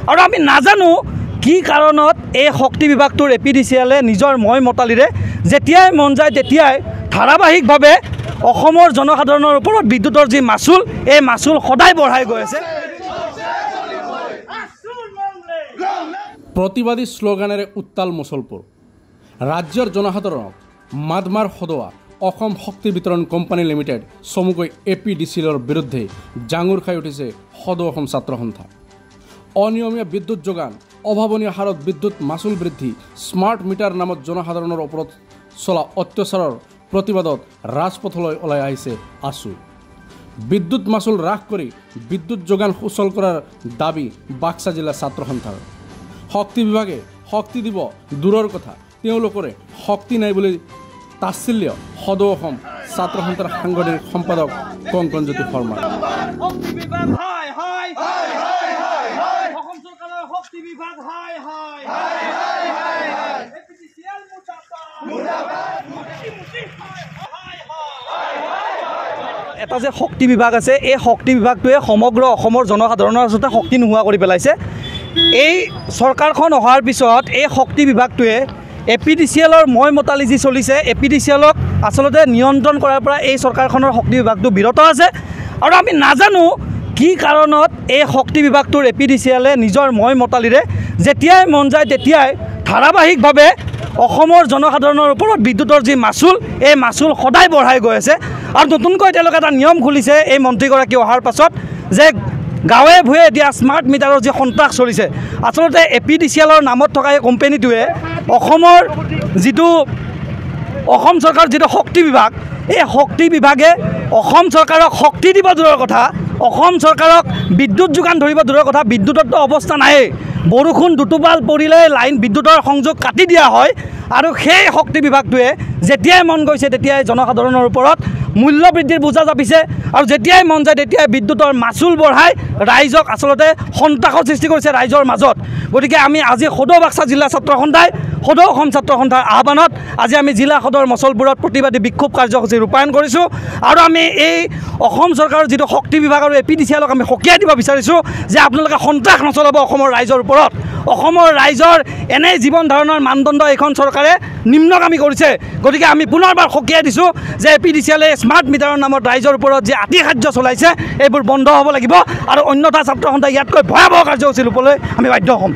আৰু আমি নাজানো কি কাৰণত এই শক্তি বিভাগটোৰ এপিডিচিএলে নিজৰ মই মতালিৰে যেতিয়াই মন যায় তেতিয়াই ধাৰাবাহিকভাৱে অসমৰ জনসাধাৰণৰ ওপৰত বিদ্যুতৰ যি মাচুল এই মাচুল সদায় বঢ়াই গৈ আছে। প্ৰতিবাদী শ্লোগানেৰে উত্তাল মুছলপুৰ। ৰাজ্যৰ জনসাধাৰণক মাদমাৰ সদোৱা অসম শক্তি বিতৰণ কোম্পানী লিমিটেড চমুকৈ এপিডিচিএলৰ বিৰুদ্ধে জাঙুৰ খাই উঠিছে সদৌ অসম ছাত্ৰ সন্থা। অনিয়মীয়া বিদ্যুৎ যোগান, অভাৱনীয় হাৰত বিদ্যুৎ মাচুল বৃদ্ধি, স্মাৰ্ট মিটাৰ নামত জনসাধাৰণৰ ওপৰত চলা অত্যাচাৰৰ প্ৰতিবাদত ৰাজপথলৈ ওলাই আহিছে আছু। বিদ্যুৎ মাচুল হ্ৰাস কৰি বিদ্যুৎ যোগান সুচল কৰাৰ দাবী বাক্সা জিলা ছাত্ৰ সন্থাৰ। শক্তি বিভাগে শক্তি দিব দূৰৰ কথা, তেওঁলোকৰে শক্তি নাই বুলি তাচ্ছিল্য সদৌ অসম ছাত্ৰ সন্থাৰ সাংগঠনিক সম্পাদক কংকনজ্যোতি শৰ্মা। এটা যে শক্তি বিভাগ আছে, এই শক্তি বিভাগটোৱে সমগ্ৰ অসমৰ জনসাধাৰণৰ আচলতে শক্তি নোহোৱা কৰি পেলাইছে। এই চৰকাৰখন অহাৰ পিছত এই শক্তি বিভাগটোৱে এপিডিচিএলৰ মই মতালি যি চলিছে, এপিডিচিএলক আচলতে নিয়ন্ত্ৰণ কৰাৰ পৰা এই চৰকাৰখনৰ শক্তি বিভাগটো বিৰত আছে। আৰু আমি নাজানো কি কাৰণত এই শক্তি বিভাগটোৰ এপিডিচিএলে নিজৰ মই মতালিৰে যেতিয়াই মন যায় তেতিয়াই ধাৰাবাহিকভাৱে অসমৰ জনসাধাৰণৰ ওপৰত বিদ্যুতৰ যি মাচুল এই মাচুল সদায় বঢ়াই গৈ আছে। আৰু নতুনকৈ তেওঁলোকে এটা নিয়ম খুলিছে এই মন্ত্ৰীগৰাকী অহাৰ পাছত যে গাঁৱে ভূঞে এতিয়া স্মাৰ্ট মিটাৰৰ যি সন্ত্ৰাস চলিছে, আচলতে এপিডিচিএলৰ নামত থকা এই কোম্পানীটোৱে অসমৰ যিটো অসম চৰকাৰৰ যিটো শক্তি বিভাগ, এই শক্তি বিভাগে অসম চৰকাৰক শক্তি দিব দূৰৰ কথা, অসম চৰকাৰক বিদ্যুৎ যোগান ধৰিব দূৰৰ কথা, বিদ্যুততো অৱস্থা নায়েই। বৰষুণ দুটোপাল পৰিলে লাইন বিদ্যুতৰ সংযোগ কাটি দিয়া হয়। আৰু সেই শক্তি বিভাগটোৱে যেতিয়াই মন গৈছে তেতিয়াই জনসাধাৰণৰ ওপৰত মূল্য বৃদ্ধিৰ বোজা জাপিছে আৰু যেতিয়াই মন যায় তেতিয়াই বিদ্যুতৰ মাচুল বঢ়াই ৰাইজক আচলতে সন্ত্ৰাসৰ সৃষ্টি কৰিছে ৰাইজৰ মাজত। গতিকে আমি আজি সদৌ বাক্সা জিলা ছাত্ৰ সন্থাই সদৌ অসম ছাত্ৰ সন্থাৰ আহ্বানত আজি আমি জিলা সদৰ মছলপুৰত প্ৰতিবাদী বিক্ষোভ কাৰ্যসূচী ৰূপায়ণ কৰিছোঁ। আৰু আমি এই অসম চৰকাৰৰ যিটো শক্তি বিভাগ আৰু এপিডিচিএলক আমি সকীয়াই দিব বিচাৰিছোঁ যে আপোনালোকে সন্ত্ৰাস নচলাব অসমৰ ৰাইজৰ ওপৰত। অসমৰ ৰাইজৰ এনে জীৱন ধাৰণৰ মানদণ্ড এইখন চৰকাৰে নিম্নগামী কৰিছে। গতিকে আমি পুনৰবাৰ সকীয়াই দিছোঁ যে এপিডিচিএলে স্মাৰ্ট মিটাৰৰ নামত ৰাইজৰ ওপৰত যে আতিশায্য চলাইছে এইবোৰ বন্ধ হ'ব লাগিব আৰু অন্যথা ছাত্ৰ সন্থাই ইয়াতকৈ ভয়াৱহ কাৰ্যসূচী ল'বলৈ আমি বাধ্য হ'ম।